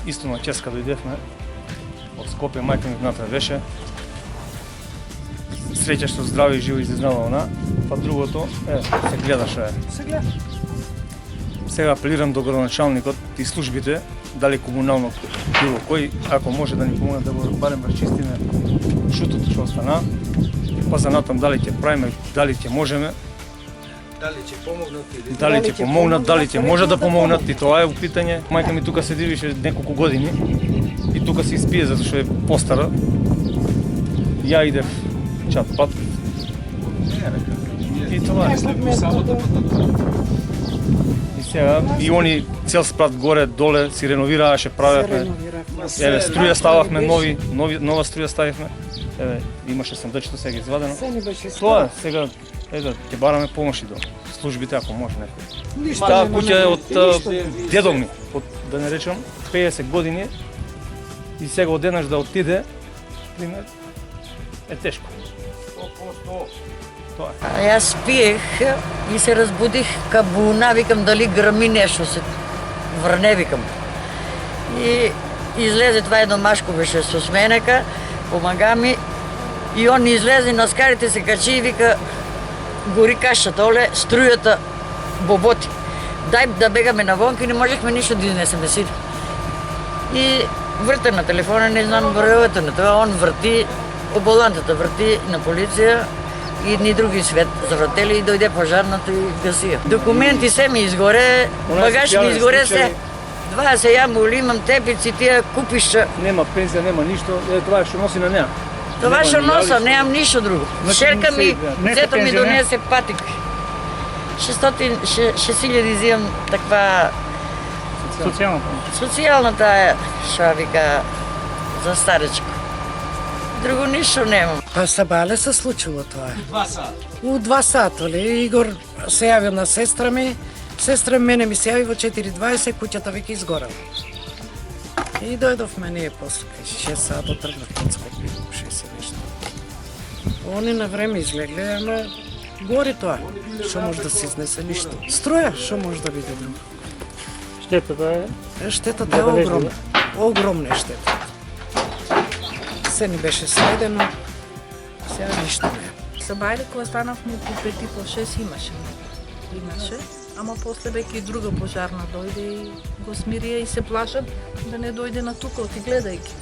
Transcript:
исто на Ческа дојдевме. Од Скопје мајка ми внатре беше. Среќа што здраво и живо изизнала она. Па другото, се гледаше. Се гледа. Сега апелирам до градоначалникот и службите, дали комунално било кој, ако може да ни помогне да го барем расчистиме шутото што остана, па за натам дали ќе правиме, дали ќе можеме, Дали ќе помогнат или дали ќе помогнат, дали ќе може да помогнат, и тоа е питање. Мајка ми тука седи више неколку години и тука се испие затоа што е постара. Ја идев чат пат. И тоа е. И сега, и они цел спрат горе, доле, си реновирааше, правевме. Еве, струја стававме, нова струја ставивме. Еве, имаше сандъчето сега извадено. Се не беше Тоа е, сега, ќе бараме помоши до службите, ако може некој. Ништо Таа нема куќа е на- од ништо. дедов ми, од, да не речам, 50 години, и сега одеднаш да отиде, пример, е тешко. Тоа е. А јас спиех и се разбудих ка буна, викам дали грми нешто, се врне, викам. И излезе това едно машко беше со сменека, помага ми, и он излезе на скарите, се качи и вика, гори кашата, оле, струјата боботи. Дај да бегаме навонки, не можехме ништо да изнесеме сите. И врта на телефона, не знам бројовето на тоа, он врти, оболантата врти на полиција, и ни други свет завртели и дојде пожарната и гасија. Документи се ми изгоре, багаж ми изгоре се. 20 јамули, имам тепици, тие купишча. Нема пензија, нема ништо, тоа е што носи на неа. Това што Нема ни носам, јалиште. немам ништо друго. Значи, Шерка ми, нека зето ми пензионер. донесе патик. 6.000 изимам таква Социјално. социјалната е, што вика, за старечко. Друго ништо немам. Па сабале се случило тоа. 2 сата. У 2 сата, ли? Игор се јавил на сестра ми. Сестра мене ми се јави во 4:20, куќата веќе изгорела. И дојдовме ние после 6 сата тргнав од Скопје, 6 и нешто. Они на време излегле, ама гори тоа. Што може да се изнесе ништо. Струја, што може да биде друго. Штетата е. Штетата е огромна. Огромна е штета. Се ни беше следено, сега ништо не е. Сабајле кога станавме по 5 по 6 имаше, ама после веќе и друга пожарна дојде и го смирија и се плашат да не дојде на тука, оти гледајќи.